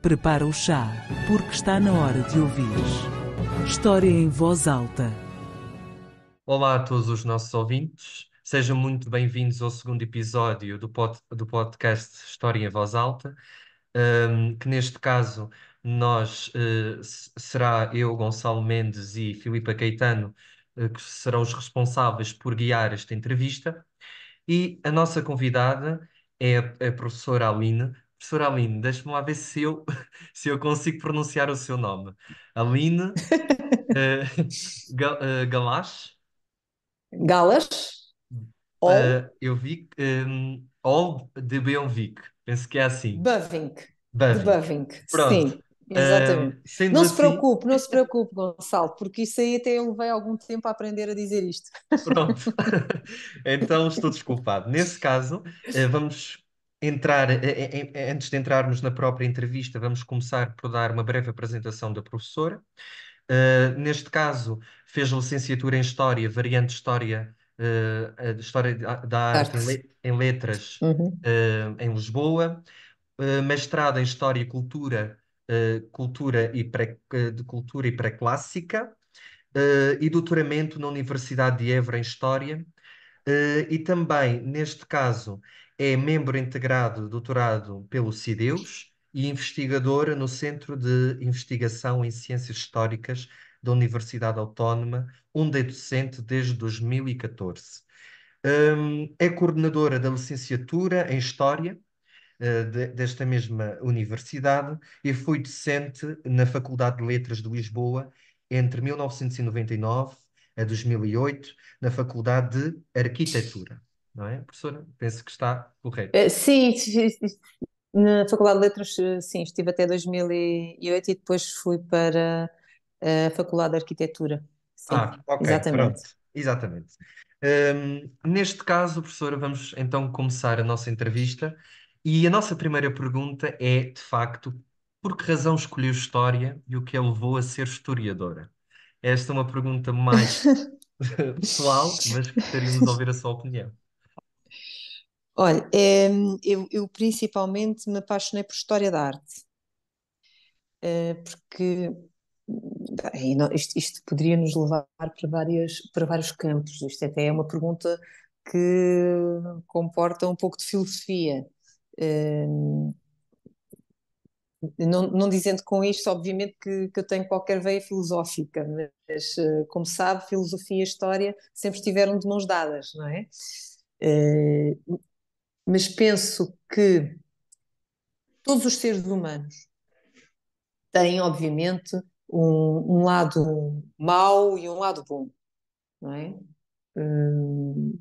Prepara o chá, porque está na hora de ouvir História em Voz Alta. Olá a todos os nossos ouvintes, sejam muito bem-vindos ao segundo episódio do podcast História em Voz Alta, que neste caso será eu, Gonçalo Mendes e Filipa Caetano, que serão os responsáveis por guiar esta entrevista. E a nossa convidada é a professora Aline. Professora Aline, deixe-me lá ver se eu consigo pronunciar o seu nome. Aline eh, Galache. Galas, ou Eu vi All de Beonvik, penso que é assim, Bavink, de Bavik. Bavink, Pronto. sim, exatamente. Sendo assim, Não se preocupe, Gonçalo, porque isso aí até eu levei algum tempo a aprender a dizer isto. pronto. Então estou desculpado. Nesse caso, vamos entrar, antes de entrarmos na própria entrevista, vamos começar por dar uma breve apresentação da professora. Neste caso, fez licenciatura em História, variante de História da Arte Arte. em Letras, Uhum. em Lisboa, mestrado em História e Cultura, de Cultura e Pré-Clássica, e doutoramento na Universidade de Évora em História, e também, neste caso, é membro integrado doutorado pelo CIDEUS e investigadora no Centro de Investigação em Ciências Históricas da Universidade Autónoma, onde é docente desde 2014. É coordenadora da licenciatura em História, desta mesma universidade, e foi docente na Faculdade de Letras de Lisboa entre 1999 a 2008, na Faculdade de Arquitetura. Não é, professora? Penso que está correto. Sim, na Faculdade de Letras, sim, estive até 2008 e depois fui para a Faculdade de Arquitetura. Sim, Ok, exatamente. pronto. Exatamente. Neste caso, professora, vamos então começar a nossa entrevista. E a nossa primeira pergunta é, de facto, por que razão escolheu História e o que a levou a ser historiadora? Esta é uma pergunta mais pessoal, mas gostaríamos de ouvir a sua opinião. Olha, eu principalmente me apaixonei por História da Arte, porque bem, isto poderia nos levar para vários campos. Isto até é uma pergunta que comporta um pouco de filosofia. Eh, não dizendo com isto, obviamente, que eu tenho qualquer veia filosófica, mas, como sabe, filosofia e história sempre estiveram de mãos dadas, não é? Eh, mas penso que todos os seres humanos têm, obviamente, um lado mau e um lado bom, não é? Hum,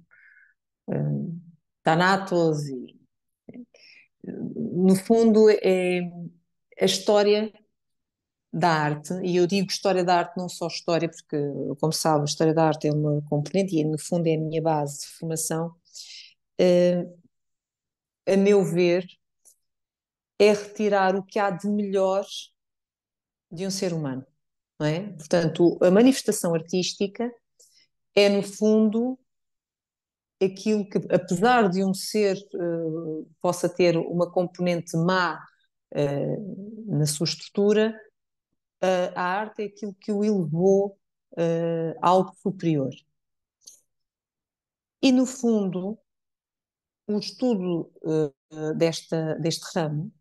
Thanatos e, no fundo, é a história da arte, e eu digo história da arte não só história, porque, como sabe, a história da arte é uma componente e, no fundo, é a minha base de formação. eh, a meu ver, é retirar o que há de melhor de um ser humano, não é? Portanto, a manifestação artística é, no fundo, aquilo que, apesar de um ser possa ter uma componente má eh, na sua estrutura, a arte é aquilo que o elevou a algo superior. E, no fundo, o estudo deste ramo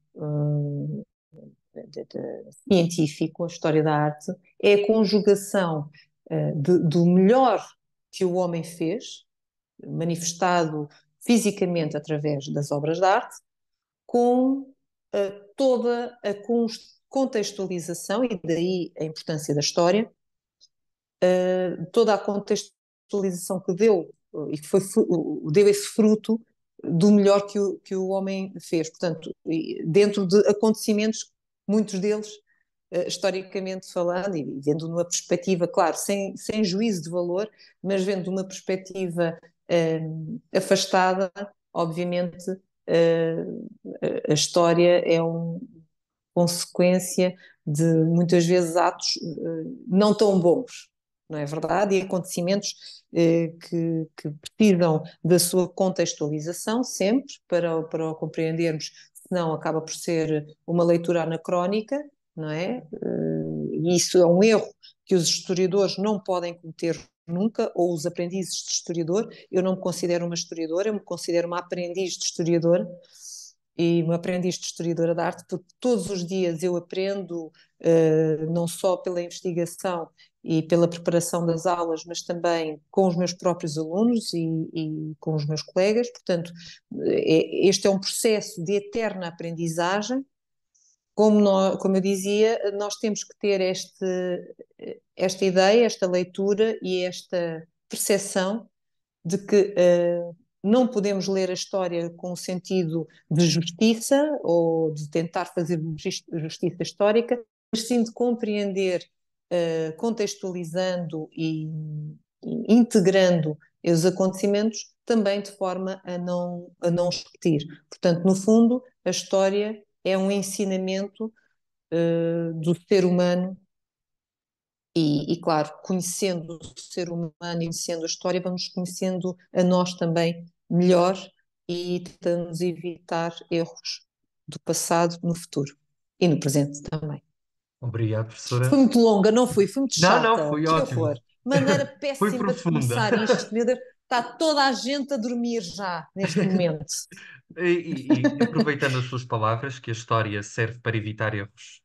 científico, a história da arte, é a conjugação do melhor que o homem fez, manifestado fisicamente através das obras de arte, com toda a contextualização, e daí a importância da história, toda a contextualização que deu e que deu esse fruto do melhor que o homem fez. Portanto, dentro de acontecimentos, muitos deles, historicamente falando, e vendo numa perspectiva, claro, sem juízo de valor, mas vendo uma perspectiva afastada, obviamente, a história é uma consequência de muitas vezes atos não tão bons, não é verdade? E acontecimentos que precisam da sua contextualização sempre para o compreendermos senão acaba por ser uma leitura anacrónica, não é? E isso é um erro que os historiadores não podem cometer nunca, ou os aprendizes de historiador. Eu não me considero uma historiadora, eu me considero uma aprendiz de historiador e uma aprendiz de historiadora de arte, porque todos os dias eu aprendo, não só pela investigação e pela preparação das aulas, mas também com os meus próprios alunos e com os meus colegas. Portanto, este é um processo de eterna aprendizagem. Como eu dizia, nós temos que ter esta ideia, esta leitura e esta percepção de que não podemos ler a história com o sentido de justiça ou de tentar fazer justiça histórica, mas sim de compreender, contextualizando e integrando os acontecimentos também de forma a não os repetir. Portanto, no fundo, a história é um ensinamento do ser humano claro, conhecendo o ser humano e conhecendo a história, vamos conhecendo a nós também melhor e tentamos evitar erros do passado no futuro e no presente também. Obrigado, Foi professora. muito longa, não fui? Foi muito Não, chata. foi Que horror. ótimo. Maneira Foi péssima de profunda. começar isto, meu Deus. Está toda a gente a dormir já neste momento. E aproveitando as suas palavras, que a história serve para evitar erros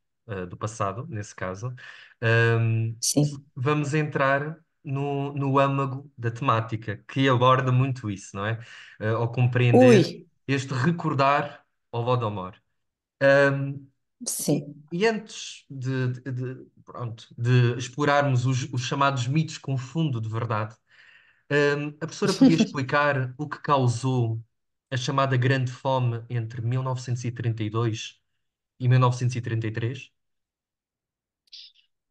do passado, nesse caso, ahm, Sim. vamos entrar no âmago da temática, que aborda muito isso, não é? Ao compreender Ui, este recordar ao Holodomor. Ahm, sim. e antes pronto, de explorarmos os chamados mitos com fundo de verdade, a professora podia explicar o que causou a chamada Grande Fome entre 1932 e 1933?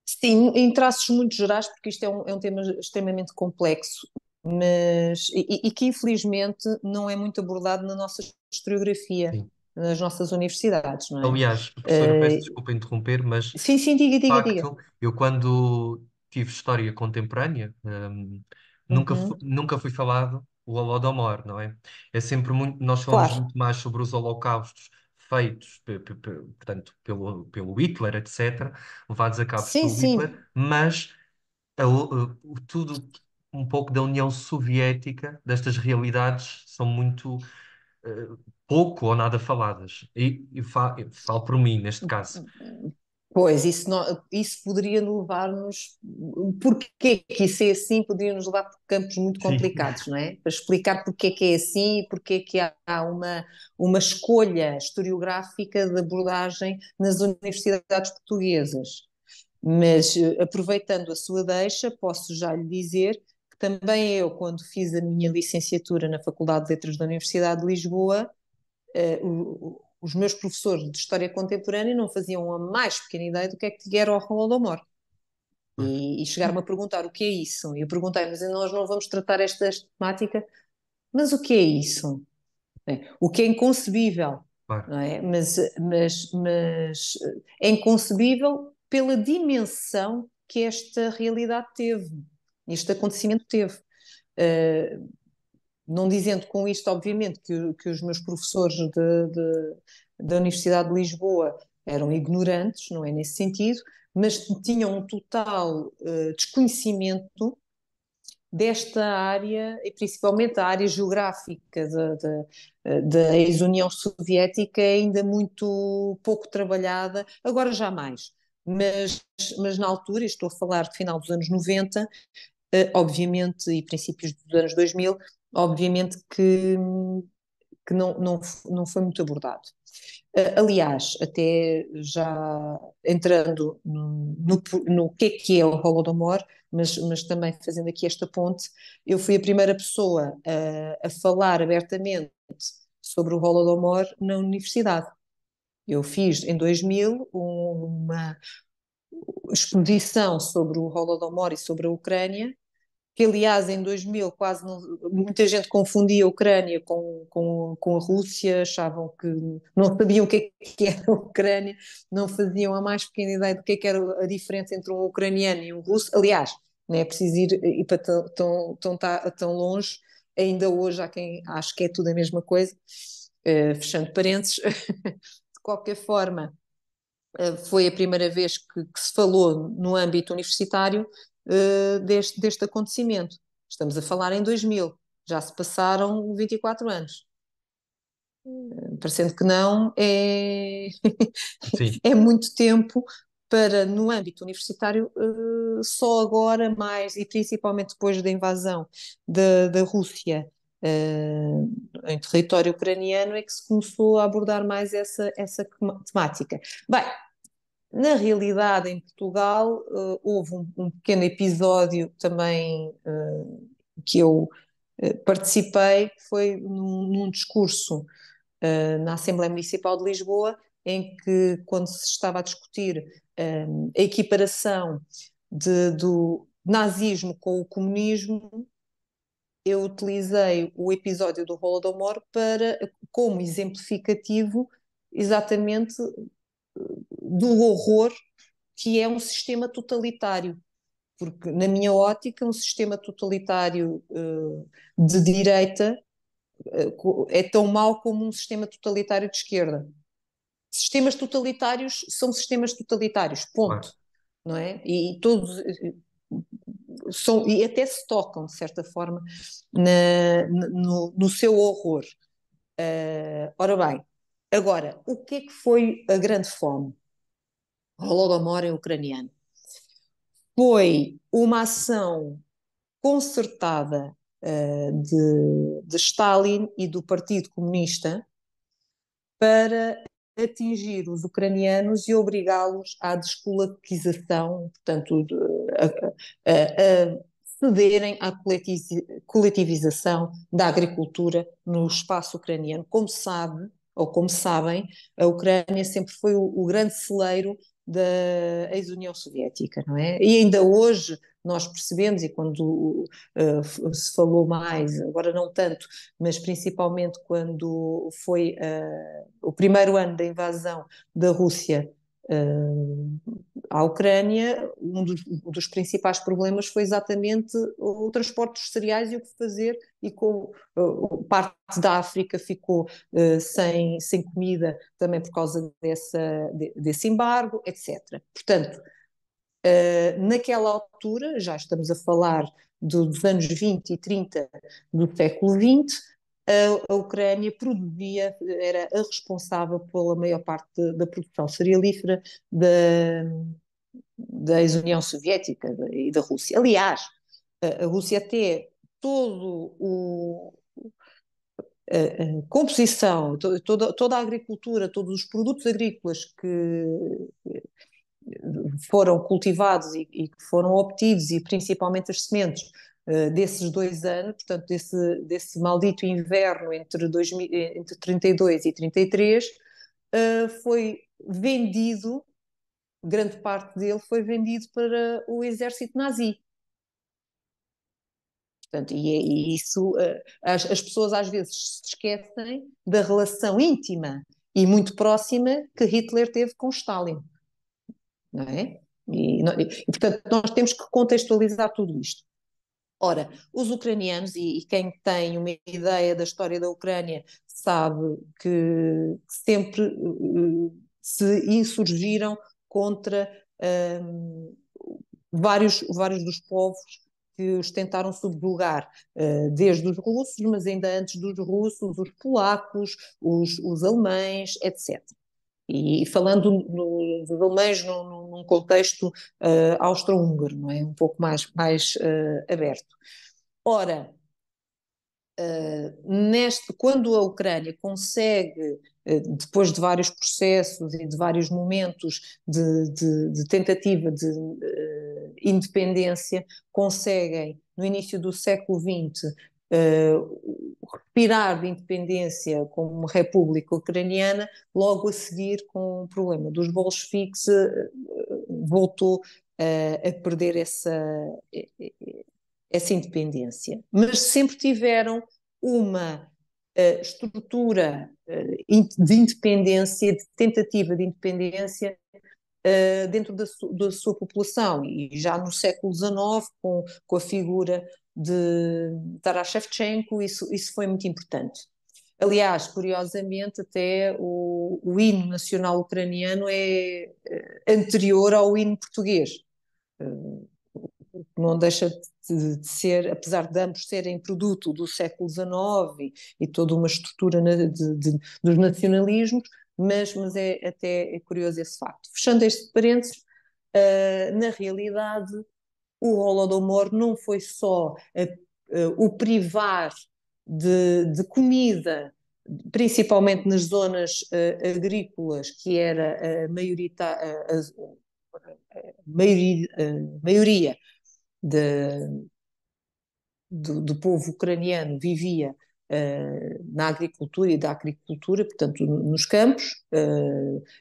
Sim, em traços muito gerais, porque isto é um tema extremamente complexo, mas e que infelizmente não é muito abordado na nossa historiografia, Sim. nas nossas universidades, não é? Aliás, professora, peço Eh, desculpa interromper, mas de sim, sim, diga, diga, diga. facto, eu quando tive história contemporânea, Uhum. nunca fui falado o Holodomor, não é? É sempre muito, nós falamos Claro, muito mais sobre os holocaustos feitos, portanto, pelo Hitler, etc., levados a cabo sim, pelo sim. Hitler, mas tudo um pouco da União Soviética, destas realidades, são muito pouco ou nada faladas. Eu falo por mim, neste caso. Pois, isso poderia levar-nos. Porquê que isso é assim, poderia nos levar por campos muito Sim. complicados, não é? Para explicar porque é que é assim e porque é que há uma escolha historiográfica de abordagem nas universidades portuguesas. Mas, aproveitando a sua deixa, posso já lhe dizer que também eu, quando fiz a minha licenciatura na Faculdade de Letras da Universidade de Lisboa, os meus professores de História Contemporânea não faziam a mais pequena ideia do que era o Holodomor. E chegaram-me a perguntar o que é isso. E eu perguntei, mas nós não vamos tratar esta temática, mas o que é isso? O que é inconcebível, Claro. não é? Mas é inconcebível pela dimensão que esta realidade teve, este acontecimento teve. Uh, não dizendo com isto, obviamente, que os meus professores da Universidade de Lisboa eram ignorantes, não é nesse sentido, mas tinham um total desconhecimento desta área, e principalmente a área geográfica da ex-União Soviética, ainda muito pouco trabalhada, agora já mais. Mas na altura, estou a falar de final dos anos 90, obviamente, e princípios dos anos 2000, obviamente que não foi muito abordado. Aliás, até já entrando no que é o Holodomor, mas também fazendo aqui esta ponte, eu fui a primeira pessoa a falar abertamente sobre o Holodomor na universidade. Eu fiz em 2000 uma exposição sobre o Holodomor e sobre a Ucrânia, que aliás em 2000 quase muita gente confundia a Ucrânia com a Rússia, achavam que não sabiam o que era a Ucrânia, não faziam a mais pequena ideia do que era a diferença entre um ucraniano e um russo. Aliás, não é preciso ir para tão longe, ainda hoje há quem acha que é tudo a mesma coisa. Fechando parênteses, de qualquer forma, foi a primeira vez que se falou no âmbito universitário deste acontecimento. Estamos a falar em 2000, já se passaram 24 anos. Parecendo que não, Sim, é muito tempo para, no âmbito universitário, só agora mais, e principalmente depois da invasão da Rússia em território ucraniano, é que se começou a abordar mais essa temática. Bem, na realidade, em Portugal, houve um pequeno episódio também que eu participei, que foi num discurso na Assembleia Municipal de Lisboa, em que, quando se estava a discutir a equiparação do nazismo com o comunismo, eu utilizei o episódio do Holodomor como exemplificativo exatamente do horror que é um sistema totalitário. Porque, na minha ótica, um sistema totalitário de direita é tão mau como um sistema totalitário de esquerda. Sistemas totalitários são sistemas totalitários, ponto. claro. Não é? E todos são, e até se tocam, de certa forma, no seu horror. Ora bem, agora, o que é que foi a grande fome? O Holodomor em ucraniano. Foi uma ação concertada de Stalin e do Partido Comunista para atingir os ucranianos e obrigá-los à despolaquização, portanto, a cederem à coletivização da agricultura no espaço ucraniano. Como sabe, ou como sabem, a Ucrânia sempre foi o grande celeiro da ex-União Soviética, não é? E ainda hoje nós percebemos, e quando se falou mais, agora não tanto, mas principalmente quando foi o primeiro ano da invasão da Rússia à Ucrânia, um dos principais problemas foi exatamente o transporte dos cereais e o que fazer, e com parte da África ficou sem comida também por causa desse embargo, etc. Portanto, naquela altura, já estamos a falar dos anos 20 e 30 do século XX, a Ucrânia produzia, era a responsável pela maior parte da produção cerealífera da ex-União Soviética e da Rússia. Aliás, a Rússia até todo a composição, toda a agricultura, todos os produtos agrícolas que foram cultivados e que foram obtidos, e principalmente as sementes desses 2 anos, portanto, desse maldito inverno entre 32 e 33, foi vendido, grande parte dele foi vendido para o exército nazi. Portanto, e isso, as pessoas às vezes se esquecem da relação íntima e muito próxima que Hitler teve com Stalin, não é? Portanto, nós temos que contextualizar tudo isto. Ora, os ucranianos, e quem tem uma ideia da história da Ucrânia sabe que sempre se insurgiram contra vários dos povos que os tentaram subjugar, desde os russos, mas ainda antes dos russos, os polacos, os alemães, etc. E falando dos alemães num contexto austro-húngaro, não é? Um pouco mais aberto. Ora, quando a Ucrânia consegue, depois de vários processos e de vários momentos de tentativa de independência, conseguem, no início do século XX, respirar de independência como uma república ucraniana, logo a seguir, com o problema dos bolcheviques, voltou a perder essa independência. Mas sempre tiveram uma estrutura de independência, de tentativa de independência dentro da sua população. E já no século XIX, com a figura de Taras Shevchenko, isso foi muito importante. Aliás, curiosamente, até o hino nacional ucraniano é anterior ao hino português. Não deixa de ser, apesar de ambos serem produto do século XIX e toda uma estrutura dos nacionalismos, mas até é curioso esse facto. Fechando este parênteses, na realidade, o Holodomor não foi só o privar de comida, principalmente nas zonas agrícolas, que era a maioria do povo ucraniano vivia na agricultura e da agricultura, portanto, nos campos,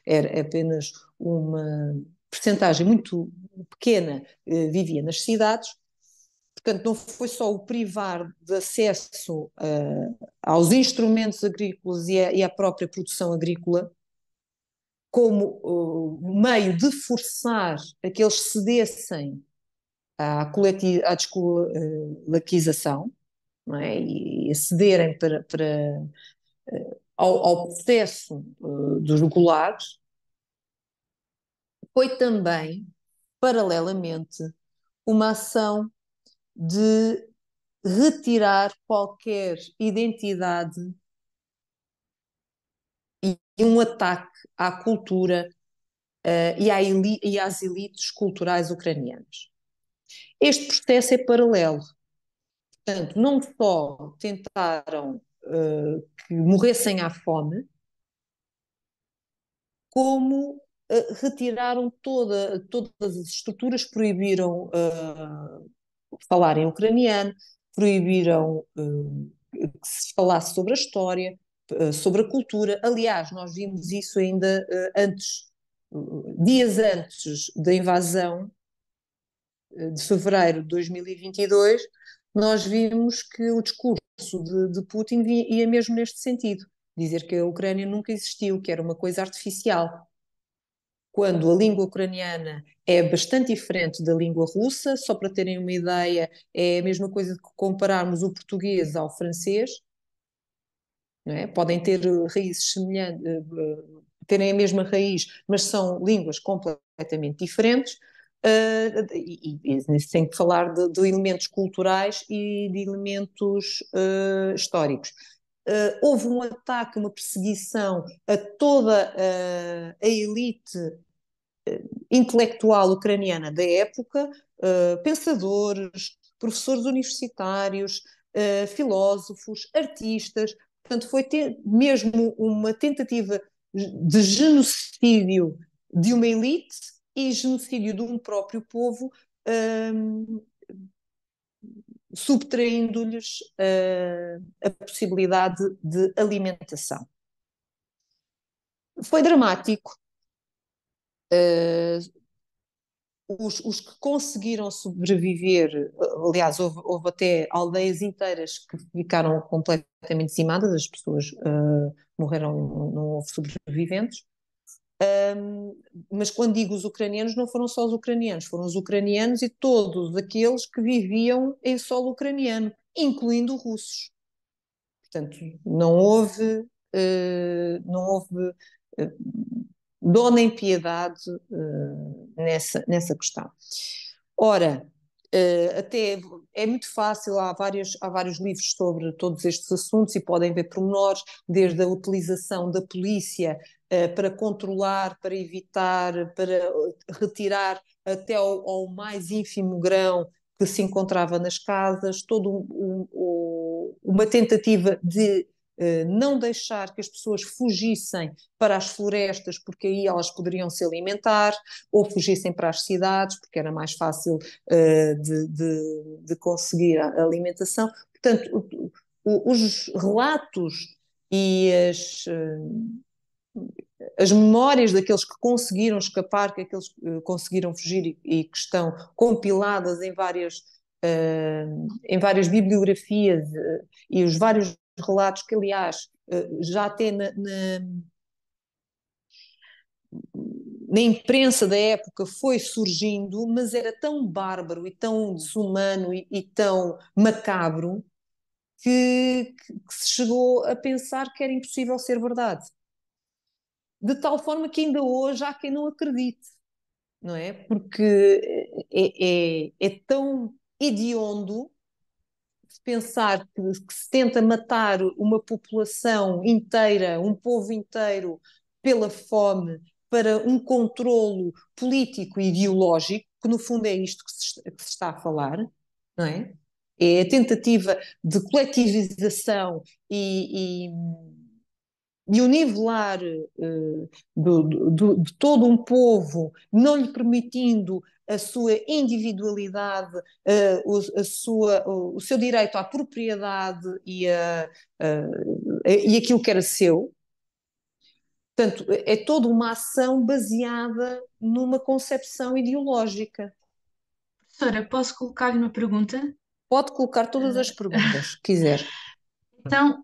era apenas uma percentagem muito pequena vivia nas cidades. Portanto, não foi só o privar de acesso aos instrumentos agrícolas e à própria produção agrícola, como meio de forçar a que eles cedessem à descolonização, não é? E acederem ao processo dos gulags, foi também, paralelamente, uma ação de retirar qualquer identidade e um ataque à cultura e às elites culturais ucranianas. Este processo é paralelo. Portanto, não só tentaram que morressem à fome, como retiraram todas as estruturas, proibiram falar em ucraniano, proibiram que se falasse sobre a história, sobre a cultura. Aliás, nós vimos isso ainda dias antes da invasão de fevereiro de 2022, nós vimos que o discurso de Putin ia mesmo neste sentido, dizer que a Ucrânia nunca existiu, que era uma coisa artificial, quando a língua ucraniana é bastante diferente da língua russa. Só para terem uma ideia, é a mesma coisa de compararmos o português ao francês, não é? Podem ter raízes semelhantes, terem a mesma raiz, mas são línguas completamente diferentes. E tem que falar de elementos culturais e de elementos históricos. Houve um ataque, uma perseguição a toda a elite intelectual ucraniana da época, pensadores, professores universitários, filósofos, artistas. Portanto, foi mesmo uma tentativa de genocídio de uma elite e genocídio de um próprio povo, subtraindo-lhes a possibilidade de alimentação. Foi dramático. Os que conseguiram sobreviver, aliás, houve até aldeias inteiras que ficaram completamente dizimadas, as pessoas morreram, não houve sobreviventes. Mas quando digo os ucranianos, não foram só os ucranianos, foram os ucranianos e todos aqueles que viviam em solo ucraniano, incluindo russos. Portanto, não houve dó nem piedade nessa questão. Ora, até é muito fácil, há vários livros sobre todos estes assuntos e podem ver pormenores, desde a utilização da polícia para controlar, para evitar, para retirar até ao mais ínfimo grão que se encontrava nas casas, toda uma tentativa de não deixar que as pessoas fugissem para as florestas, porque aí elas poderiam se alimentar, ou fugissem para as cidades, porque era mais fácil de conseguir a alimentação. Portanto, os relatos e as memórias daqueles que conseguiram escapar, que aqueles que conseguiram fugir e que estão compiladas em várias bibliografias e os vários relatos que, aliás, já até na imprensa da época foi surgindo, mas era tão bárbaro e tão desumano e tão macabro que se chegou a pensar que era impossível ser verdade. De tal forma que ainda hoje há quem não acredite, não é? Porque é tão hediondo pensar que se tenta matar uma população inteira, um povo inteiro, pela fome, para um controlo político e ideológico, que no fundo é isto que se está a falar, não é? É a tentativa de coletivização e o nivelar de todo um povo, não lhe permitindo a sua individualidade, o seu direito à propriedade e aquilo que era seu. Portanto, é toda uma ação baseada numa concepção ideológica. Professora, posso colocar-lhe uma pergunta? Pode colocar todas as perguntas que quiser. Então,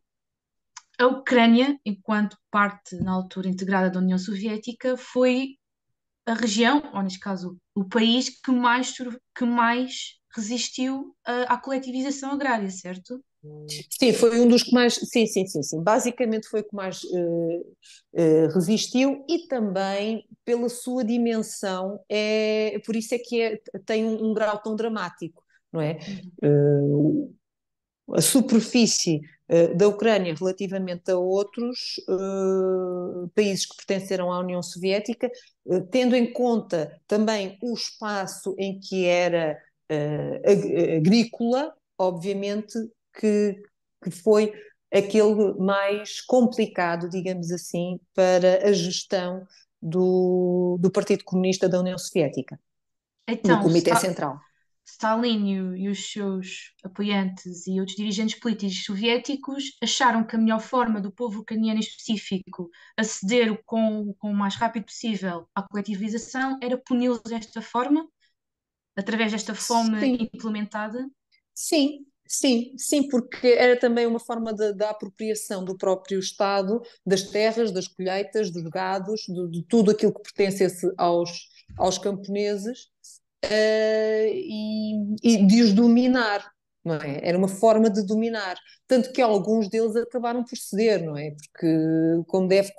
a Ucrânia, enquanto parte, na altura, integrada da União Soviética, foi a região, ou neste caso o país, que mais resistiu à coletivização agrária, certo? Sim, foi um dos que mais. Sim, sim, sim, sim. Basicamente foi o que mais resistiu e também pela sua dimensão, por isso é que tem um grau tão dramático, não é? A superfície da Ucrânia relativamente a outros países que pertenceram à União Soviética, tendo em conta também o espaço em que era agrícola, obviamente que, que foi aquele mais complicado, digamos assim, para a gestão do Partido Comunista da União Soviética, do Então, Comitê Central. Stalin e os seus apoiantes e outros dirigentes políticos soviéticos acharam que a melhor forma do povo ucraniano em específico aceder com o mais rápido possível à coletivização era puni-los desta forma, através desta fome Sim. implementada. Sim, sim, sim, porque era também uma forma da apropriação do próprio Estado, das terras, das colheitas, dos gados, de tudo aquilo que pertencesse aos camponeses, e de os dominar, não é? Era uma forma de dominar. Tanto que alguns deles acabaram por ceder, não é? Porque, como deve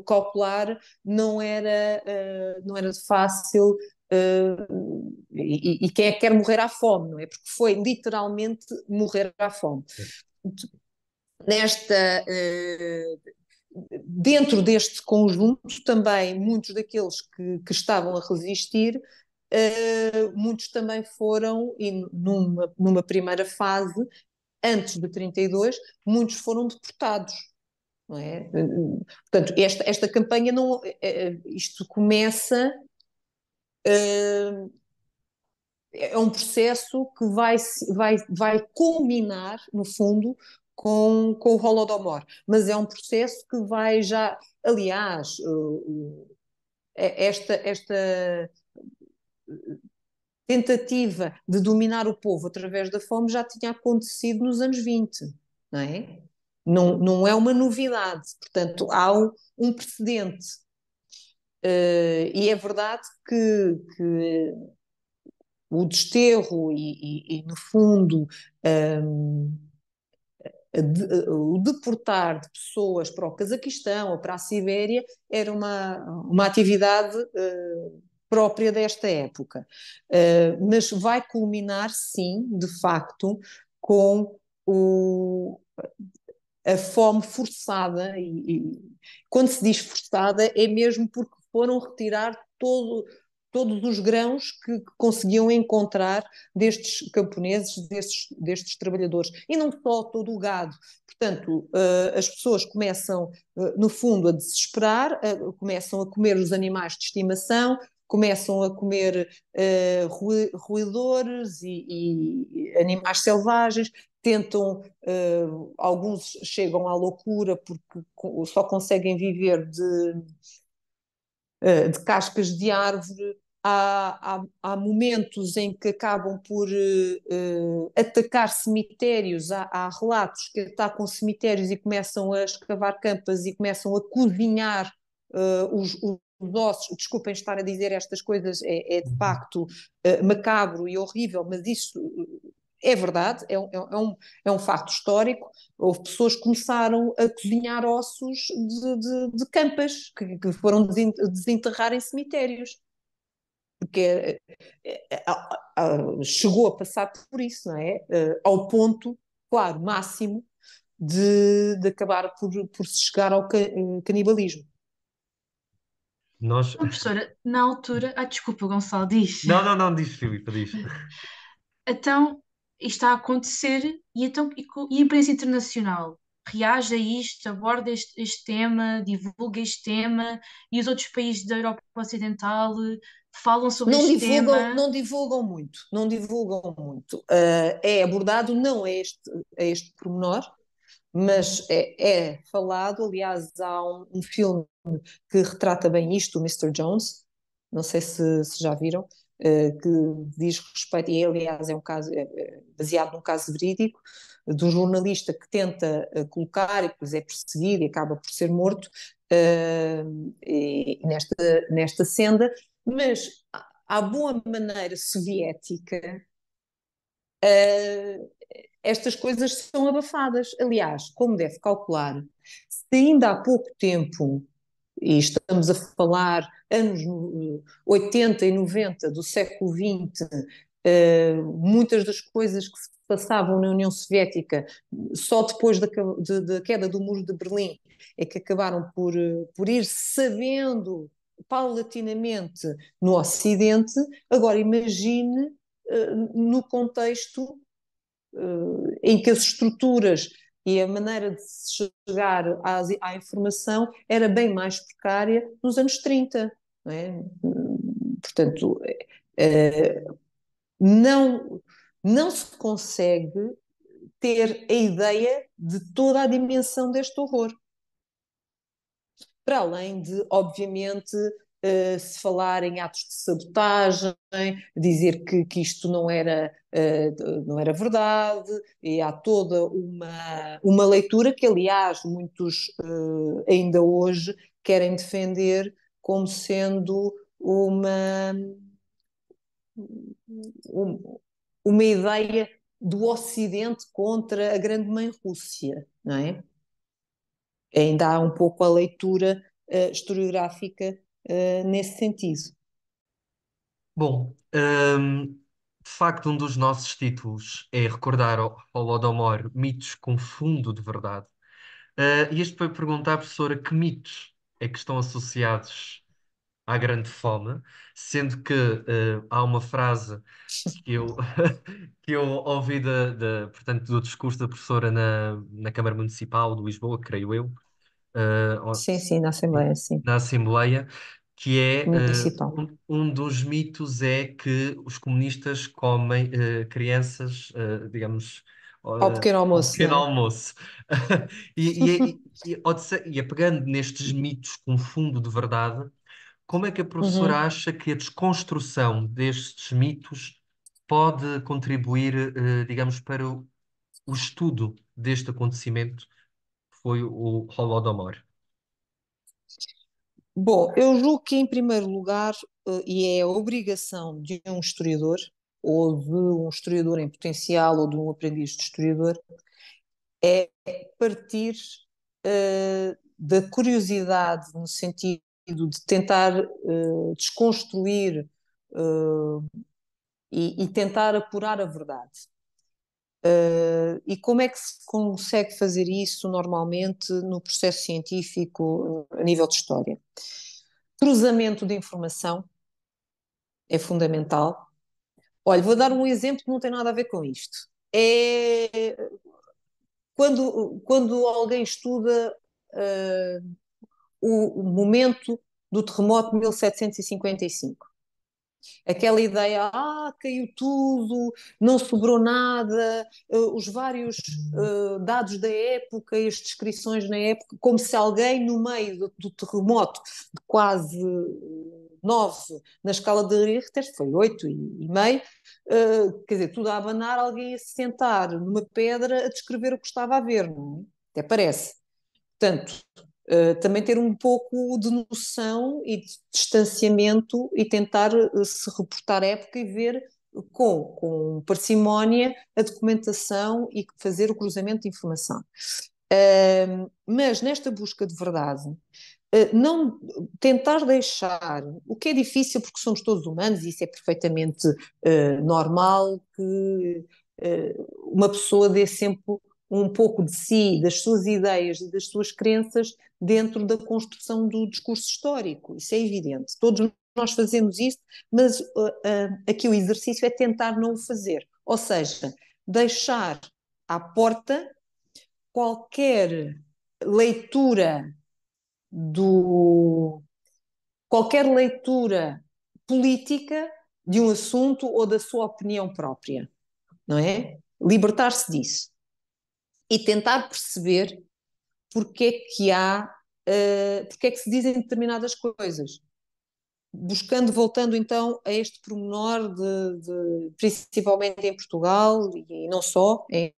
calcular, não era fácil. E quem é que quer morrer à fome, não é? Porque foi literalmente morrer à fome. Nesta, dentro deste conjunto, também muitos daqueles que estavam a resistir, muitos também foram, e numa primeira fase, antes de 32, muitos foram deportados. Não é? Portanto, esta campanha não. Isto começa. É um processo que vai culminar, no fundo, com o Holodomor. Mas é um processo que vai já. Aliás, esta tentativa de dominar o povo através da fome já tinha acontecido nos anos 20, não é? Não é uma novidade. Portanto, há um precedente. E é verdade que o desterro no fundo, o deportar de pessoas para o Cazaquistão ou para a Sibéria era uma atividade própria desta época. Mas vai culminar, sim, de facto, com a fome forçada, quando se diz forçada é mesmo porque foram retirar todos os grãos que conseguiam encontrar destes camponeses, destes trabalhadores, e não só todo o gado. Portanto, as pessoas começam, no fundo, a desesperar, começam a comer os animais de estimação, começam a comer roedores e animais selvagens, tentam, alguns chegam à loucura porque só conseguem viver de cascas de árvore. Há momentos em que acabam por atacar cemitérios, há relatos que atacam cemitérios e começam a escavar campas e começam a cozinhar os ossos. Desculpem estar a dizer estas coisas, é de facto macabro e horrível, mas isso é verdade, é um facto histórico. Houve pessoas que começaram a cozinhar ossos de campas que foram desenterrar em cemitérios, porque chegou a passar por isso, não é? Ao ponto, claro, máximo de acabar por se chegar ao canibalismo. Nós... Então, professora, na altura. Ah, desculpa, Gonçalo, diz. Não, não, não, diz, Filipe, diz. Então, isto está a acontecer e a imprensa internacional reage a isto, aborda este tema, divulga este tema e os outros países da Europa Ocidental falam sobre Não este divulgam, tema. não divulgam muito, não divulgam muito. É abordado não a este pormenor, mas é falado. Aliás, há um filme que retrata bem isto, o Mr. Jones, não sei se já viram, que diz respeito, e aliás é um caso baseado num caso verídico, de um jornalista que tenta colocar, e depois é perseguido e acaba por ser morto nesta senda, mas à boa maneira soviética, estas coisas são abafadas. Aliás, como deve calcular, se ainda há pouco tempo, e estamos a falar anos 80 e 90 do século XX, muitas das coisas que se passavam na União Soviética, só depois da queda do Muro de Berlim, é que acabaram por ir sabendo paulatinamente no Ocidente. Agora imagine no contexto em que as estruturas e a maneira de se chegar à informação era bem mais precária nos anos 30, não é? Portanto, não, não se consegue ter a ideia de toda a dimensão deste horror. Para além de, obviamente, se falar em atos de sabotagem, dizer que isto não era verdade, e há toda uma leitura que, aliás, muitos ainda hoje querem defender como sendo um- uma ideia do Ocidente contra a grande mãe Rússia, não é? Ainda há um pouco a leitura historiográfica nesse sentido. Bom, de facto, um dos nossos títulos é recordar o Holodomor, mitos com fundo de verdade. E este foi perguntar à professora que mitos é que estão associados à grande fome, sendo que há uma frase que eu, que eu ouvi portanto, do discurso da professora na Câmara Municipal de Lisboa, creio eu, Sim, sim, na Assembleia, sim, na Assembleia, que é municipal. um dos mitos é que os comunistas comem crianças, digamos, Ao pequeno ao almoço, não pequeno é? almoço. Apegando nestes mitos com fundo de verdade, como é que a professora Uhum. acha que a desconstrução destes mitos pode contribuir, digamos, para o estudo deste acontecimento que foi o Holodomor? Bom, eu julgo que, em primeiro lugar, e é a obrigação de um historiador, ou de um historiador em potencial, ou de um aprendiz de historiador, é partir da curiosidade, no sentido de tentar desconstruir e tentar apurar a verdade. E como é que se consegue fazer isso normalmente no processo científico a nível de história? Cruzamento de informação é fundamental. Olha, vou dar um exemplo que não tem nada a ver com isto. É quando alguém estuda o momento do terremoto de 1755. Aquela ideia, caiu tudo, não sobrou nada, os vários dados da época, as descrições na época, como se alguém no meio do terremoto de quase 9 na escala de Richter, foi 8,5, quer dizer, tudo a abanar, alguém ia se sentar numa pedra a descrever o que estava a ver, não é? Até parece. Portanto, também ter um pouco de noção e de distanciamento e tentar se reportar à época e ver com parcimónia a documentação e fazer o cruzamento de informação. Mas nesta busca de verdade, não tentar deixar, o que é difícil porque somos todos humanos e isso é perfeitamente normal que uma pessoa dê sempre um pouco de si, das suas ideias e das suas crenças dentro da construção do discurso histórico, isso é evidente, todos nós fazemos isso, mas aqui o exercício é tentar não o fazer, ou seja, deixar à porta qualquer leitura do qualquer leitura política de um assunto ou da sua opinião própria, não é? Libertar-se disso e tentar perceber porque é que porque é que se dizem determinadas coisas. Buscando, voltando então a este pormenor principalmente em Portugal e não só, em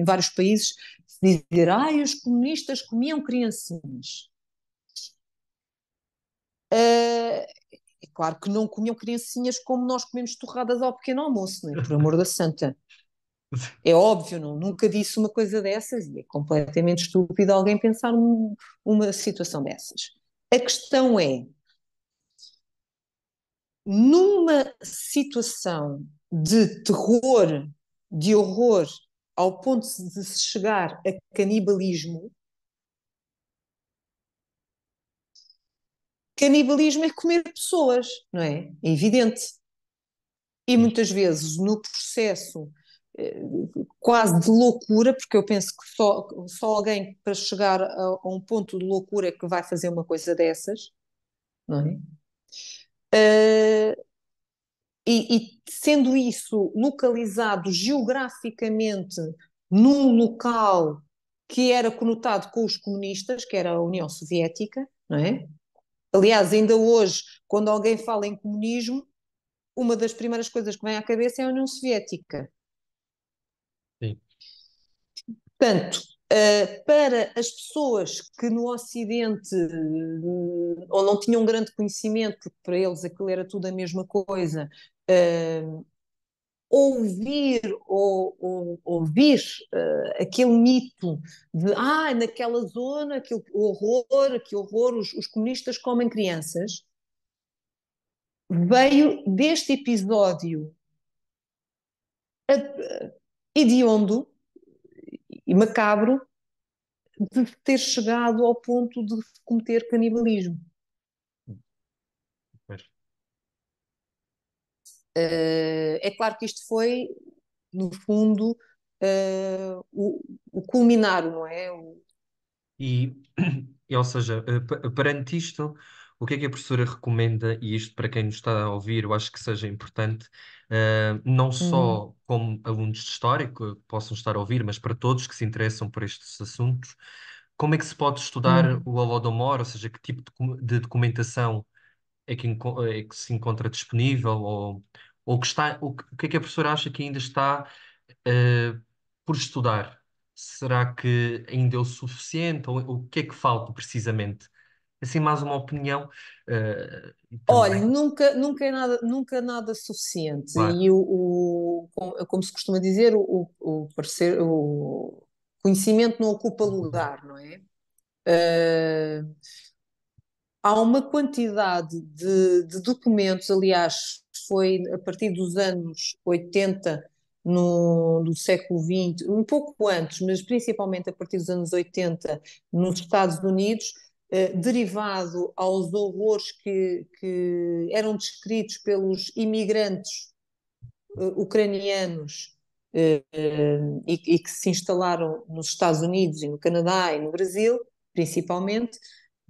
vários países, se dizer, os comunistas comiam criancinhas. É claro que não comiam criancinhas como nós comemos torradas ao pequeno almoço, não é? Por amor da santa. É óbvio, não, nunca disse uma coisa dessas e é completamente estúpido alguém pensar uma situação dessas. A questão é, numa situação de terror, de horror, ao ponto de se chegar a canibalismo é comer pessoas, não é? É evidente. E muitas vezes no processo quase de loucura, porque eu penso que só alguém para chegar a um ponto de loucura é que vai fazer uma coisa dessas, não é? E sendo isso localizado geograficamente num local que era conotado com os comunistas, que era a União Soviética, não é? Aliás, ainda hoje, quando alguém fala em comunismo, uma das primeiras coisas que vem à cabeça é a União Soviética. Sim. Portanto, para as pessoas que no Ocidente ou não tinham grande conhecimento, porque para eles aquilo era tudo a mesma coisa, ouvir aquele mito de naquela zona, que horror, os comunistas comem crianças, veio deste episódio hediondo e macabro de ter chegado ao ponto de cometer canibalismo. Pois. É claro que isto foi, no fundo, o culminar, não é? E, ou seja, perante isto, o que é que a professora recomenda, e isto para quem nos está a ouvir, eu acho que seja importante, não Hum, só como alunos de História que possam estar a ouvir, mas para todos que se interessam por estes assuntos, como é que se pode estudar hum. o Holodomor, ou seja, que tipo de documentação é que se encontra disponível, ou que está, o que é que a professora acha que ainda está por estudar? Será que ainda é o suficiente? Ou o que é que falta precisamente? Assim, mais uma opinião Olha, também. nunca nada suficiente. Claro, E como se costuma dizer, o conhecimento não ocupa lugar, não é? Uh, Há uma quantidade de documentos, aliás, foi a partir dos anos 80 do século XX, um pouco antes, mas principalmente a partir dos anos 80 nos Estados Unidos, derivado aos horrores que eram descritos pelos imigrantes ucranianos e que se instalaram nos Estados Unidos e no Canadá e no Brasil, principalmente,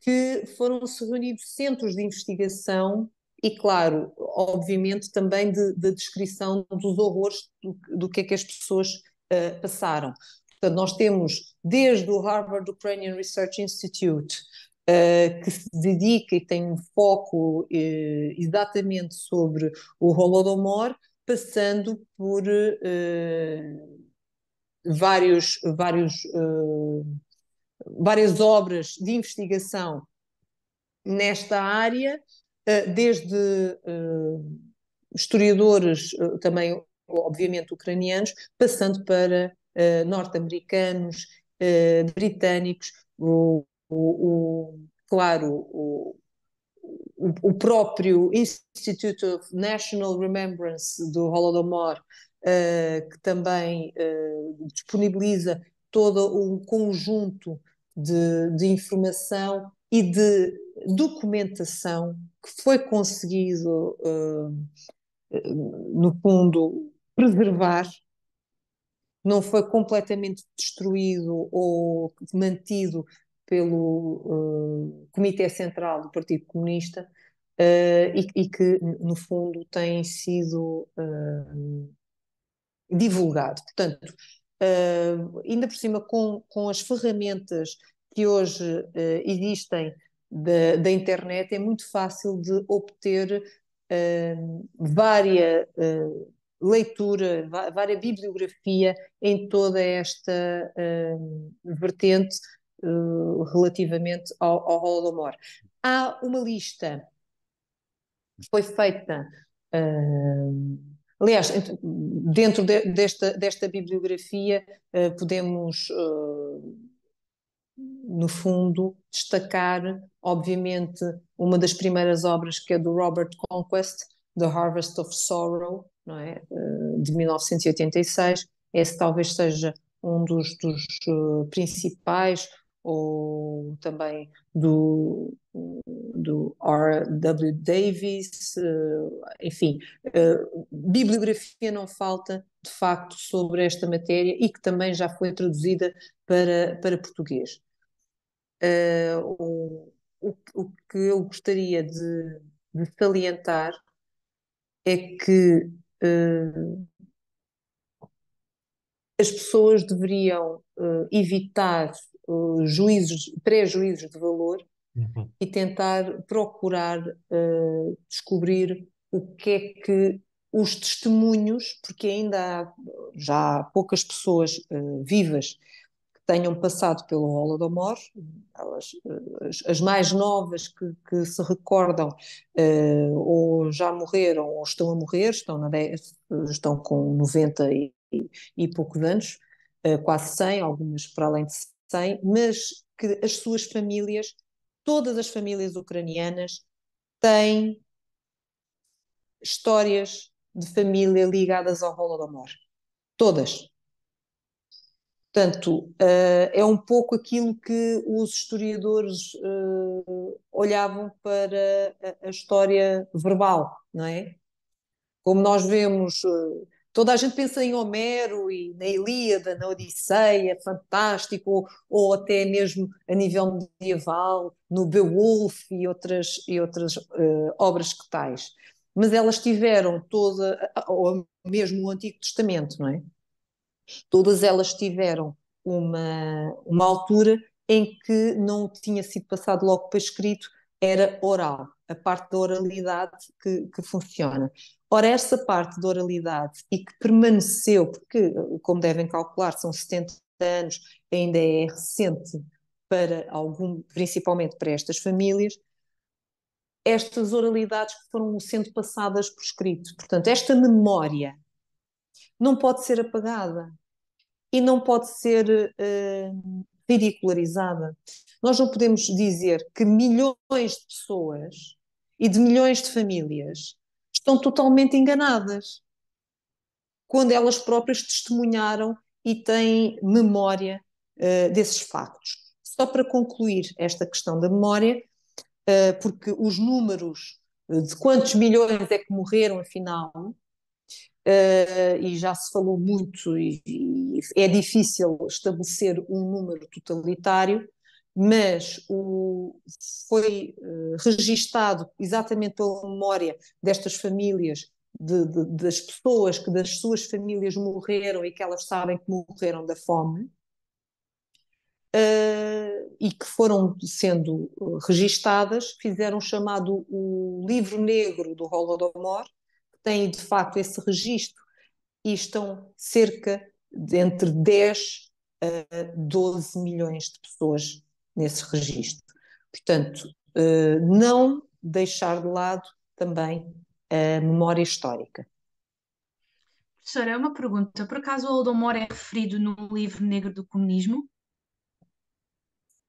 que foram-se reunidos centros de investigação e, claro, obviamente também de descrição dos horrores do que é que as pessoas passaram. Portanto, nós temos desde o Harvard Ukrainian Research Institute, que se dedica e tem um foco exatamente sobre o Holodomor, passando por várias obras de investigação nesta área, desde historiadores também, obviamente, ucranianos, passando para norte-americanos, britânicos, claro, o próprio Institute of National Remembrance do Holodomor, que também disponibiliza todo um conjunto de informação e de documentação que foi conseguido, no fundo, preservar, não foi completamente destruído ou mantido pelo Comitê Central do Partido Comunista, e que, no fundo, tem sido divulgado. Portanto, ainda por cima, com as ferramentas que hoje existem da internet, é muito fácil de obter várias leitura, várias bibliografia em toda esta vertente relativamente ao Holodomor. Há uma lista que foi feita, aliás, dentro desta bibliografia podemos, no fundo, destacar, obviamente, uma das primeiras obras, que é do Robert Conquest, The Harvest of Sorrow, não é? De 1986. Esse talvez seja um dos principais, ou também do R.W. Davies, enfim, bibliografia não falta, de facto, sobre esta matéria, e que também já foi traduzida para português. O que eu gostaria de salientar é que as pessoas deveriam evitar pré-juízos de valor e tentar procurar descobrir o que é que os testemunhos, porque ainda há já poucas pessoas vivas que tenham passado pelo Holodomor, as mais novas que se recordam ou já morreram ou estão a morrer, estão com 90 e poucos anos, quase 100, algumas para além de 100, mas que as suas famílias, todas as famílias ucranianas, têm histórias de família ligadas ao Holodomor. Todas. Portanto, é um pouco aquilo que os historiadores olhavam para a história verbal, não é? Como nós vemos, toda a gente pensa em Homero e na Ilíada, na Odisseia, fantástico, ou até mesmo a nível medieval, no Beowulf e outras obras que tais. Mas elas tiveram ou mesmo o Antigo Testamento, não é? Todas elas tiveram uma altura em que não tinha sido passado logo para escrito, era oral, a parte da oralidade que funciona. Ora, essa parte da oralidade, e que permaneceu, porque, como devem calcular, são 70 anos, ainda é recente para principalmente para estas famílias, estas oralidades que foram sendo passadas por escrito. Portanto, esta memória não pode ser apagada e não pode ser ridicularizada. Nós não podemos dizer que milhões de pessoas e de milhões de famílias estão totalmente enganadas quando elas próprias testemunharam e têm memória desses factos. Só para concluir esta questão da memória, porque os números de quantos milhões é que morreram, afinal, e já se falou muito, e é difícil estabelecer um número totalitário, mas foi registado exatamente pela memória destas famílias, das pessoas que das suas famílias morreram e que elas sabem que morreram da fome, e que foram sendo registadas, fizeram o chamado o Livro Negro do Holodomor, que tem de facto esse registro, e estão cerca de entre 10 a 12 milhões de pessoas nesse registro. Portanto, não deixar de lado também a memória histórica. Professora, é uma pergunta. Por acaso o Holodomor é referido no livro negro do comunismo?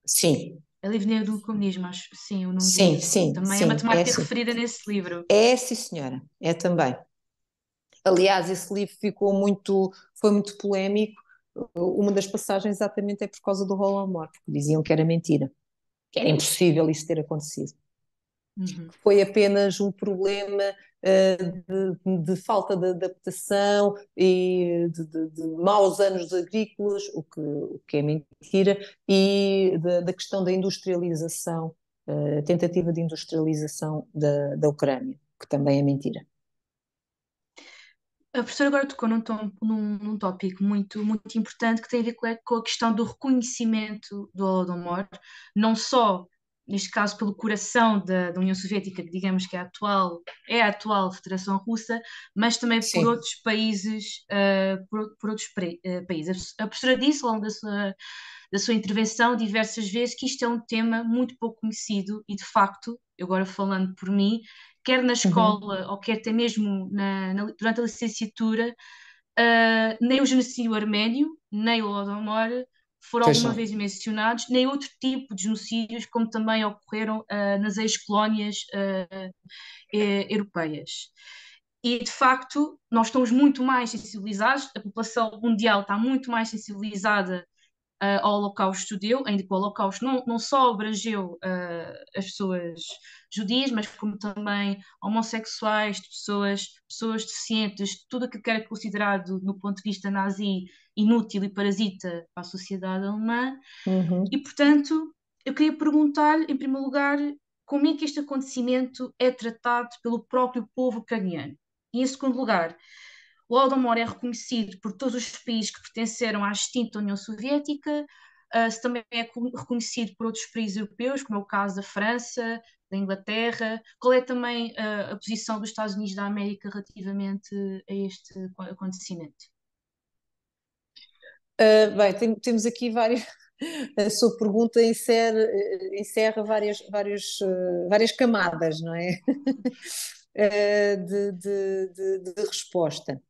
Sim, É livro negro do comunismo, acho. Sim, o nome do sim, livro. sim, Também a sim, é matemática é sim. referida nesse livro. É sim, senhora, é também. Aliás, esse livro foi muito polémico. Uma das passagens exatamente é por causa do Holodomor, porque diziam que era mentira, que era impossível isso ter acontecido. Uhum. Foi apenas um problema de falta de adaptação e de maus anos agrícolas, o que é mentira, e da questão da industrialização, tentativa de industrialização da Ucrânia, que também é mentira. A professora agora tocou num tópico muito importante que tem a ver com a questão do reconhecimento do Holodomor, não só, neste caso, pelo coração da União Soviética, que digamos que é a atual Federação Russa, mas também por Sim. outros países, por outros países. A professora disse ao longo da sua intervenção diversas vezes que isto é um tema muito pouco conhecido e, de facto, eu agora falando por mim, quer na Uhum. escola ou quer até mesmo durante a licenciatura, nem o genocídio arménio, nem o Holodomor foram Pois alguma não. vez mencionados, nem outro tipo de genocídios como também ocorreram nas ex-colónias europeias. E, de facto, nós estamos muito mais sensibilizados, a população mundial está muito mais sensibilizada ao Holocausto judeu, ainda que o Holocausto não só abrangeu as pessoas judias, mas como também homossexuais, pessoas deficientes, tudo aquilo que era considerado, no ponto de vista nazi, inútil e parasita para a sociedade alemã. E, Uhum. portanto, eu queria perguntar-lhe, em primeiro lugar, como é que este acontecimento é tratado pelo próprio povo ucraniano? E, em segundo lugar, o Holodomor é reconhecido por todos os países que pertenceram à extinta União Soviética, se também é reconhecido por outros países europeus, como é o caso da França, da Inglaterra. Qual é também a posição dos Estados Unidos da América relativamente a este acontecimento? Bem, temos aqui várias. A sua pergunta encerra várias camadas, não é? De resposta.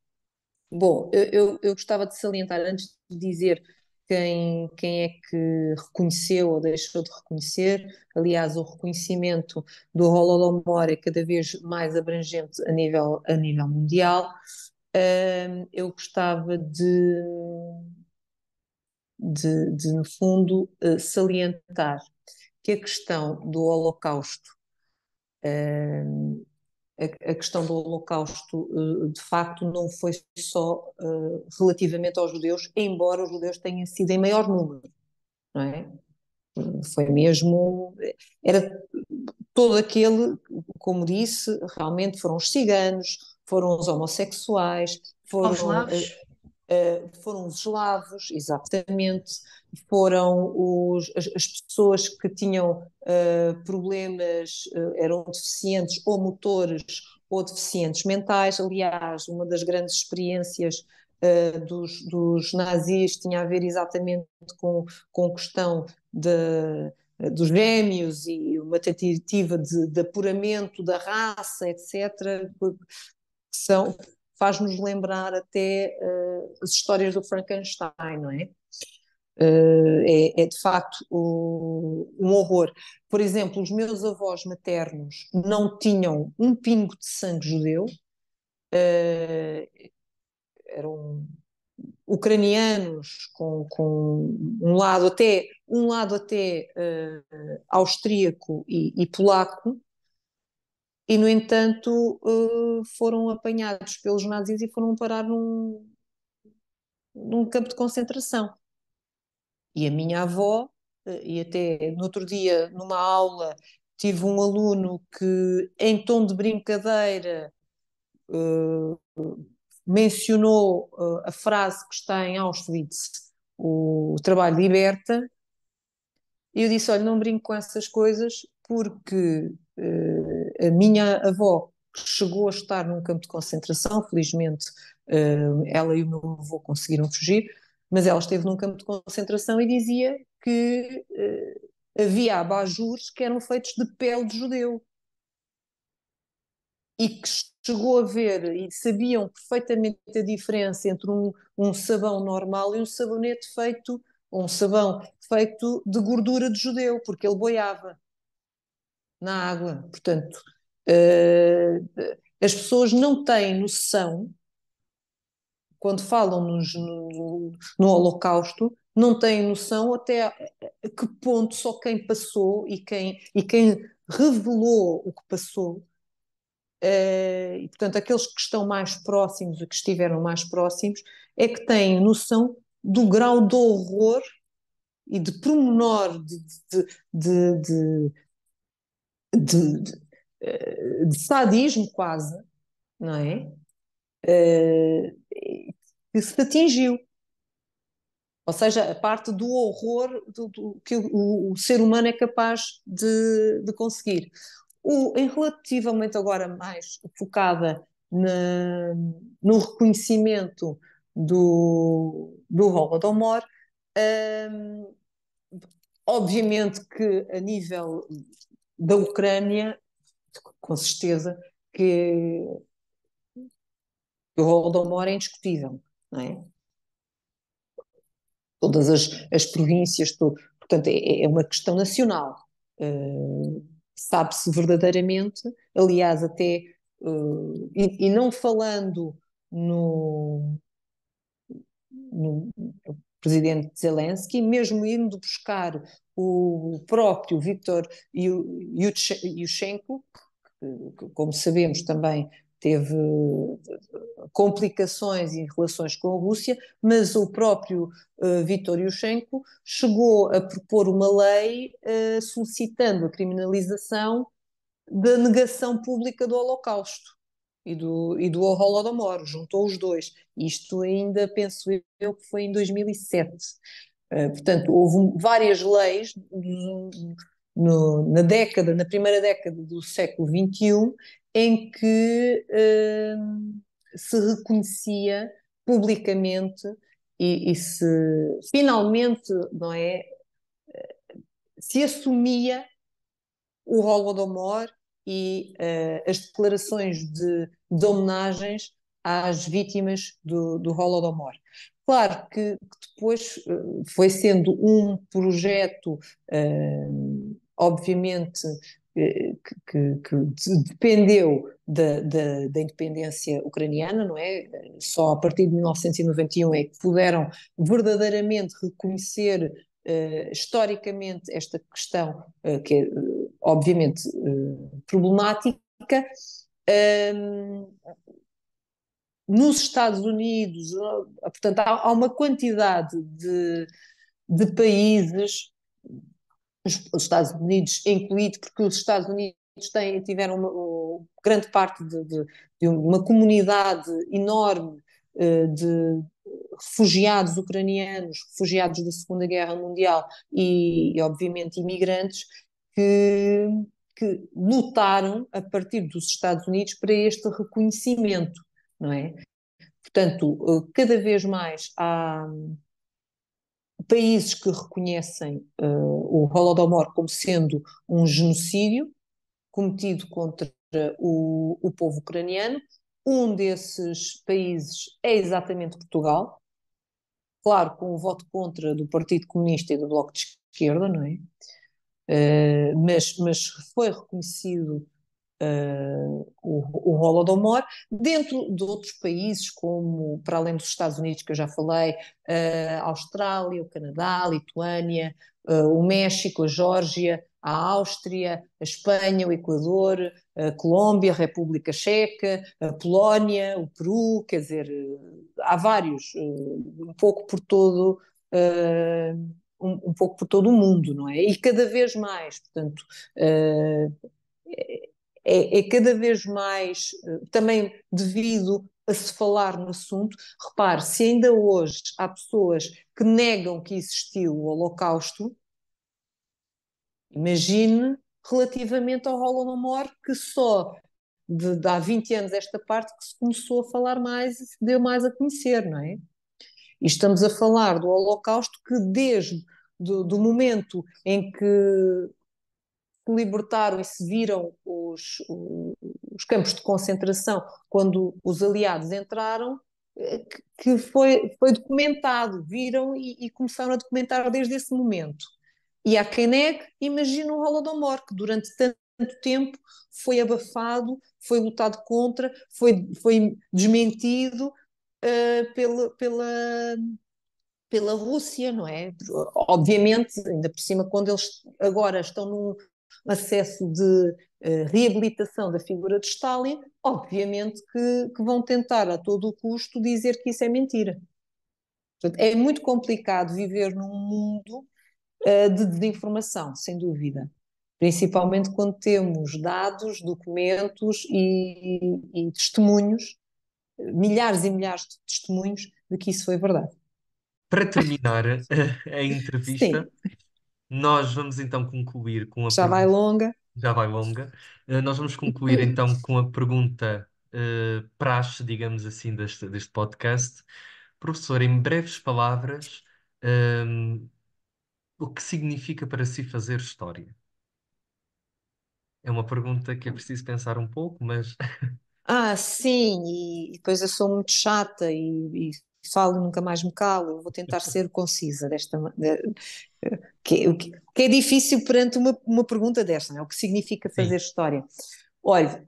Bom, eu gostava de salientar, antes de dizer quem é que reconheceu ou deixou de reconhecer, aliás, o reconhecimento do Holodomor é cada vez mais abrangente a nível mundial. Eu gostava no fundo, salientar que a questão do Holocausto, a questão do Holocausto, de facto, não foi só relativamente aos judeus, embora os judeus tenham sido em maior número, não é? Foi mesmo, era todo aquele, como disse, realmente foram os ciganos, foram os homossexuais, Aos foram eslavos? foram os eslavos, exatamente, foram as pessoas que tinham problemas, eram deficientes ou motores ou deficientes mentais. Aliás, uma das grandes experiências dos nazis tinha a ver exatamente com a questão dos gêmeos e uma tentativa de apuramento da raça, etc., são, faz-nos lembrar até as histórias do Frankenstein, não é? É de facto um horror. Por exemplo, os meus avós maternos não tinham um pingo de sangue judeu, eram ucranianos com um lado até austríaco e polaco, e no entanto foram apanhados pelos nazis e foram parar num campo de concentração. E a minha avó, e até no outro dia, numa aula, tive um aluno que, em tom de brincadeira, mencionou a frase que está em Auschwitz, o trabalho liberta, e eu disse: olha, não brinco com essas coisas, porque a minha avó, que chegou a estar num campo de concentração, felizmente ela e o meu avô conseguiram fugir, mas ela esteve num campo de concentração e dizia que havia abajures que eram feitos de pele de judeu. e que chegou a ver e sabiam perfeitamente a diferença entre um sabão normal e um sabonete feito, um sabão feito de gordura de judeu, porque ele boiava na água. Portanto, eh, as pessoas não têm noção, quando falam no Holocausto, não têm noção até a que ponto só quem passou e quem revelou o que passou. E, portanto, aqueles que estão mais próximos, que estiveram mais próximos, é que têm noção do grau de horror e de pormenor de, de, de sadismo quase, não é? Eh, que se atingiu. Ou seja, a parte do horror que o ser humano é capaz de conseguir. Em relativamente agora mais focada no reconhecimento do Holodomor, hum, obviamente que a nível da Ucrânia, com certeza que o Holodomor é indiscutível, não é? Todas as províncias, portanto, é uma questão nacional. Sabe-se verdadeiramente, aliás, até, e não falando no presidente Zelensky, mesmo indo buscar o próprio Viktor Yushchenko, que, como sabemos, também teve complicações em relações com a Rússia, mas o próprio Viktor Yushchenko chegou a propor uma lei solicitando a criminalização da negação pública do Holocausto e do Holodomor, juntou os dois. Isto ainda, penso eu, que foi em 2007. Portanto, houve várias leis na primeira década do século XXI, em que se reconhecia publicamente e se finalmente, não é, se assumia o Holodomor e as declarações de homenagens às vítimas do Holodomor. Claro que depois foi sendo um projeto, obviamente, que dependeu da independência ucraniana, não é? Só a partir de 1991 é que puderam verdadeiramente reconhecer historicamente esta questão, que é obviamente problemática. Nos Estados Unidos, portanto, há uma quantidade de países, os Estados Unidos incluído, porque os Estados Unidos tiveram grande parte de uma comunidade enorme de refugiados ucranianos, refugiados da Segunda Guerra Mundial e obviamente, imigrantes que lutaram a partir dos Estados Unidos para este reconhecimento, não é? Portanto, cada vez mais há países que reconhecem o Holodomor como sendo um genocídio cometido contra o povo ucraniano. Um desses países é exatamente Portugal, claro, com o voto contra do Partido Comunista e do Bloco de Esquerda, não é? Mas foi reconhecido o Holodomor, dentro de outros países, como, para além dos Estados Unidos, que eu já falei, a Austrália, o Canadá, a Lituânia, o México, a Geórgia, a Áustria, a Espanha, o Equador, a Colômbia, a República Checa, a Polónia, o Peru, quer dizer, há vários, um pouco por todo. Um pouco por todo o mundo, não é? E cada vez mais, portanto, é cada vez mais, também devido a se falar no assunto. Repare, se ainda hoje há pessoas que negam que existiu o Holocausto, imagine relativamente ao Holodomor, que só de há 20 anos esta parte que se começou a falar mais e se deu mais a conhecer, não é? E estamos a falar do Holocausto que desde do momento em que se libertaram e se viram os campos de concentração, quando os aliados entraram, que foi documentado, viram e começaram a documentar desde esse momento. E há quem negue, imagina o Holodomor, que durante tanto tempo foi abafado, foi lutado contra, foi desmentido pela Rússia, não é? Obviamente, ainda por cima, quando eles agora estão num acesso de reabilitação da figura de Stalin, obviamente que vão tentar a todo o custo dizer que isso é mentira. Portanto, é muito complicado viver num mundo de desinformação, sem dúvida. Principalmente quando temos dados, documentos e testemunhos, milhares e milhares de testemunhos de que isso foi verdade. Para terminar a Sim, entrevista, nós vamos então concluir com a já vai pergunta. longa. Já vai longa. Nós vamos concluir então com a pergunta praxe, digamos assim, deste podcast. Professor, em breves palavras, o que significa para si fazer história? É uma pergunta que é preciso pensar um pouco, mas Sim, e depois eu sou muito chata e falo e nunca mais me calo. Vou tentar ser concisa o que é difícil perante uma pergunta desta, não é? O que significa sim. fazer história? Olha,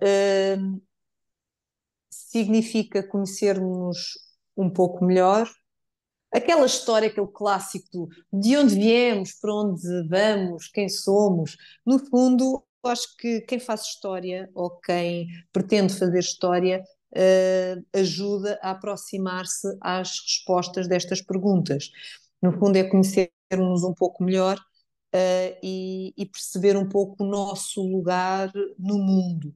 significa conhecermos um pouco melhor. Aquela história, aquele clássico de onde viemos, para onde vamos, quem somos. No fundo, eu acho que quem faz história ou quem pretende fazer história ajuda a aproximar-se às respostas destas perguntas. No fundo, é conhecermos um pouco melhor e perceber um pouco o nosso lugar no mundo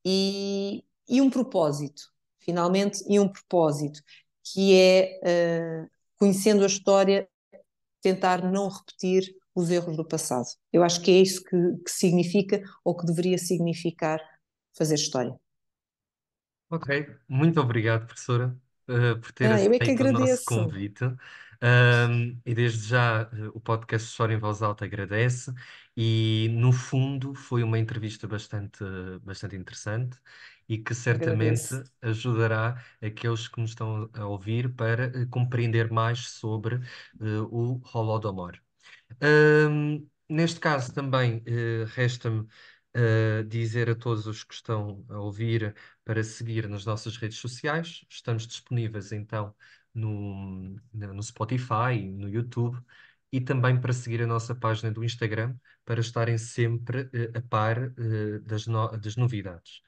e um propósito, finalmente, e um propósito, que é, conhecendo a história, tentar não repetir os erros do passado. Eu acho que é isso que significa, ou que deveria significar, fazer história. Ok, muito obrigado, professora, por ter Eu é que aceito o nosso agradeço. convite. E desde já, o podcast História em Voz Alta agradece. E, no fundo, foi uma entrevista bastante interessante e que certamente Agradeço. ajudará aqueles que nos estão a ouvir para compreender mais sobre o Holodomor. Neste caso também resta-me dizer a todos os que estão a ouvir para seguir nas nossas redes sociais. Estamos disponíveis então no Spotify, no YouTube e também para seguir a nossa página do Instagram para estarem sempre a par das novidades.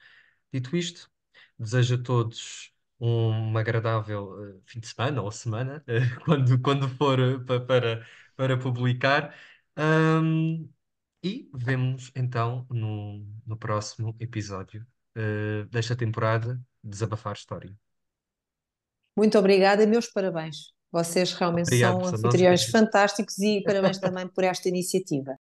Dito isto, desejo a todos um agradável fim de semana ou semana, quando for para publicar. Ahm, e vemo-nos então no próximo episódio desta temporada Desabafar História. Muito obrigada e meus parabéns. Vocês realmente Obrigado, são professor. anfitriões fantásticos e parabéns também por esta iniciativa.